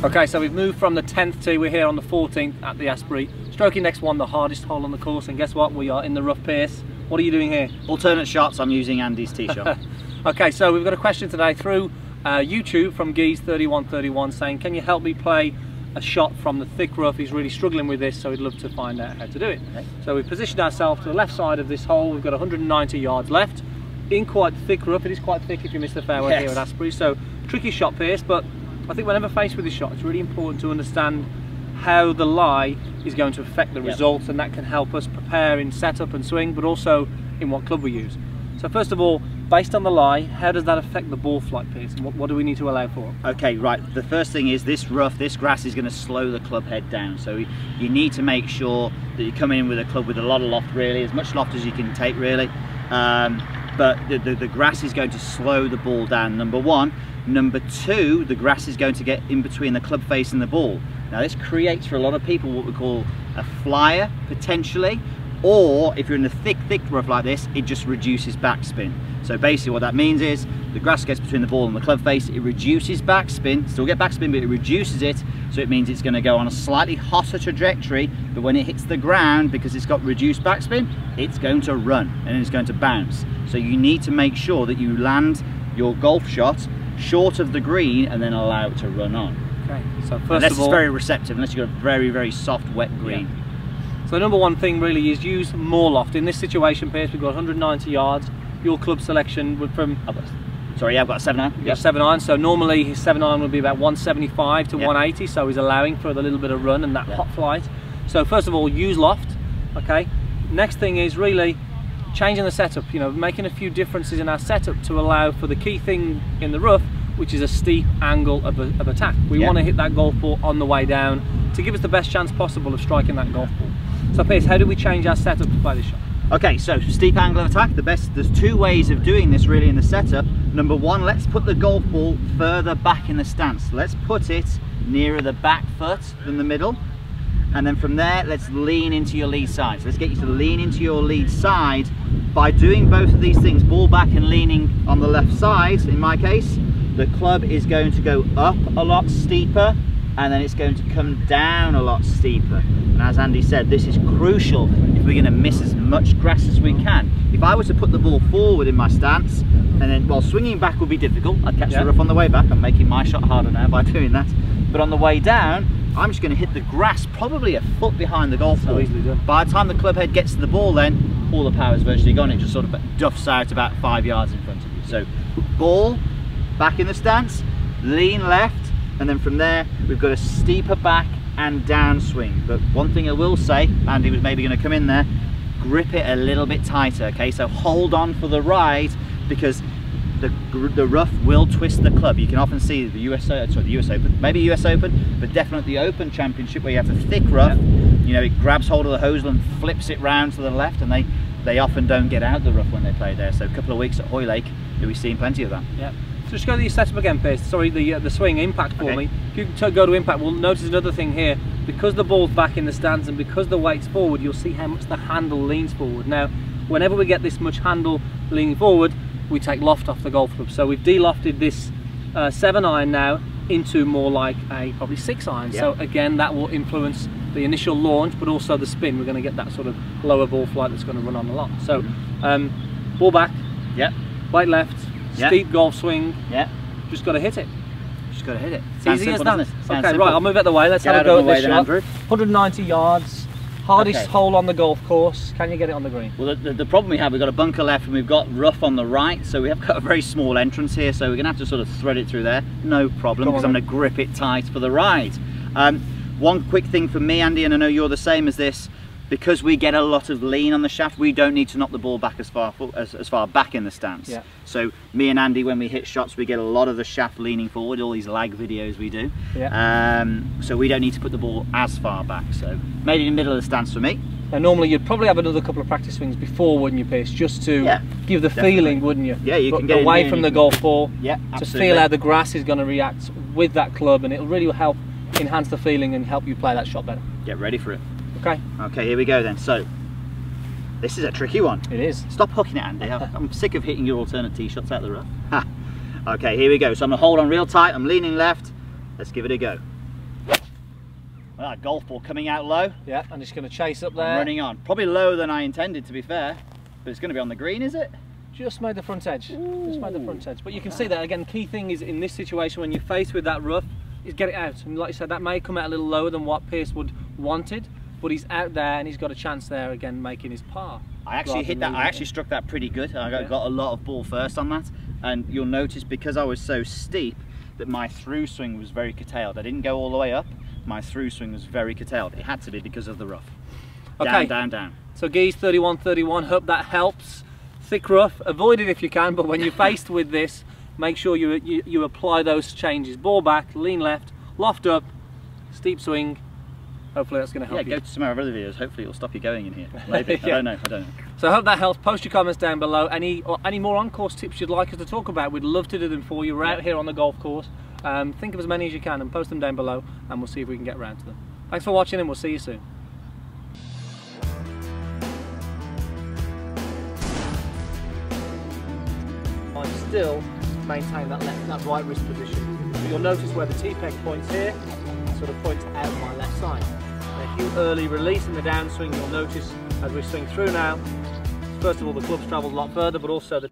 Okay, so we've moved from the 10th tee, we're here on the 14th at the Asprey. Stroking next one, the hardest hole on the course, and guess what? We are in the rough, Pierce. What are you doing here? Alternate shots, I'm using Andy's tee shot. Okay, so we've got a question today through YouTube from Geese3131 saying, can you help me play a shot from the thick rough? He's really struggling with this, so he'd love to find out how to do it. Okay. So we've positioned ourselves to the left side of this hole. We've got 190 yards left in quite thick rough. It is quite thick if you miss the fairway here at Asprey, so tricky shot, Pierce, but I think whenever faced with this shot, it's really important to understand how the lie is going to affect the results, and that can help us prepare in setup and swing, but also in what club we use. So first of all, based on the lie, how does that affect the ball flight, Pierce, and what do we need to allow for? Okay, right, the first thing is this rough, this grass is going to slow the club head down, so you need to make sure that you come in with a club with a lot of loft, really, as much loft as you can take, really. But the grass is going to slow the ball down, number one. Number two, the grass is going to get in between the club face and the ball. Now this creates for a lot of people what we call a flyer, potentially, or if you're in a thick rough like this, it just reduces backspin. So basically what that means is the grass gets between the ball and the club face, it reduces backspin, still get backspin, but it reduces it, so it means it's going to go on a slightly hotter trajectory, but when it hits the ground, because it's got reduced backspin, it's going to run and it's going to bounce. So you need to make sure that you land your golf shot short of the green and then allow it to run on. Okay, so first unless of all, it's very receptive, unless you've got a very soft wet green. So the number one thing really is use more loft. In this situation, Pierce, we've got 190 yards. Your club selection would from... Sorry, yeah, I've got a 7-iron. Yeah, 7-iron. So normally his 7-iron would be about 175 to 180. So he's allowing for the little bit of run and that hot flight. So first of all, use loft. Okay. Next thing is really changing the setup. You know, making a few differences in our setup to allow for the key thing in the rough, which is a steep angle of attack. We want to hit that golf ball on the way down to give us the best chance possible of striking that golf ball. So Pierce, how do we change our setup to play this shot? Okay, so steep angle of attack, there's two ways of doing this really in the setup. Number one, let's put the golf ball further back in the stance. Let's put it nearer the back foot than the middle. And then from there, let's lean into your lead side. So let's get you to lean into your lead side. By doing both of these things, ball back and leaning on the left side, in my case, the club is going to go up a lot steeper, and then it's going to come down a lot steeper. And as Andy said, this is crucial if we're going to miss as much grass as we can. If I were to put the ball forward in my stance, and then while swinging back would be difficult, I'd catch the rough on the way back. I'm making my shot harder now by doing that. But on the way down, I'm just going to hit the grass probably a foot behind the golf ball. Easily done. By the time the club head gets to the ball, then all the power's virtually gone. It just sort of duffs out about 5 yards in front of you. So ball back in the stance, lean left, and then from there we've got a steeper back and down swing. But one thing I will say, Andy was maybe going to come in there, grip it a little bit tighter. Okay, so hold on for the ride, because the rough will twist the club. You can often see the US Open, maybe US Open, but definitely the Open Championship, where you have a thick rough, you know, it grabs hold of the hose and flips it round to the left, and they often don't get out the rough when they play there. So a couple of weeks at Hoylake, you'll be seeing plenty of that. Yeah. So just go to your setup again, Pierce. Sorry, the swing impact for me. If you go to impact, we'll notice another thing here. Because the ball's back in the stance and because the weight's forward, you'll see how much the handle leans forward. Now, whenever we get this much handle leaning forward, we take loft off the golf club. So we've de-lofted this 7-iron now into more like a probably 6-iron. So again, that will influence the initial launch, but also the spin. We're going to get that sort of lower ball flight that's going to run on a lot. So ball back, weight left, steep golf swing. Just got to hit it. Just got to hit it. Easy as that. Okay, right, I'll move out the way. Let's have a go at this shot. 190 yards, hardest hole on the golf course. Can you get it on the green? Well, the problem we have, we've got a bunker left and we've got rough on the right, so we have got a very small entrance here, so we're going to have to sort of thread it through there. No problem, because I'm going to grip it tight for the ride. One quick thing for me, Andy, and I know you're the same as this, because we get a lot of lean on the shaft, we don't need to knock the ball back as far back in the stance. So me and Andy, when we hit shots, we get a lot of the shaft leaning forward, all these lag videos we do. So we don't need to put the ball as far back. So maybe in the middle of the stance for me. And normally you'd probably have another couple of practice swings before, wouldn't you, Pierce? Just to give the feeling, wouldn't you? Yeah, you can get away from the golf ball. Absolutely. To feel how the grass is going to react with that club, and it'll really help enhance the feeling and help you play that shot better. Get ready for it. Okay, here we go then. So this is a tricky one. It is. Stop hooking it, Andy. I'm sick of hitting your alternate tee shots out the rough. Okay, here we go. So I'm going to hold on real tight. I'm leaning left. Let's give it a go. Well, that golf ball coming out low. Yeah, and it's going to chase up there. Running on. Probably lower than I intended, to be fair. But it's going to be on the green, is it? Just made the front edge. Ooh. Just made the front edge. But you can see that again. Key thing is in this situation when you're faced with that rough, is get it out. And like you said, that may come out a little lower than what Pierce would wanted, but he's out there and he's got a chance there again, making his par. I actually hit that. I actually struck that pretty good. I got a lot of ball first on that, and you'll notice because I was so steep that my through swing was very curtailed. I didn't go all the way up. My through swing was very curtailed. It had to be because of the rough. Okay. Down, down, down. So Geese 31-31. Hope that helps. Thick rough, avoid it if you can, but when you're faced with this, make sure you apply those changes. Ball back, lean left, loft up, steep swing. Hopefully that's going to help you. Yeah, go to some of our other videos. Hopefully it'll stop you going in here. Maybe. Yeah. I don't know. So I hope that helps. Post your comments down below. Any more on-course tips you'd like us to talk about, we'd love to do them for you. We're out here on the golf course. Think of as many as you can and post them down below, and we'll see if we can get around to them. Thanks for watching, and we'll see you soon. I still maintain that right wrist position. So you'll notice where the T-peg points here, sort of points out my left side. And if you early release in the downswing, you'll notice as we swing through now, first of all the club's travelled a lot further, but also the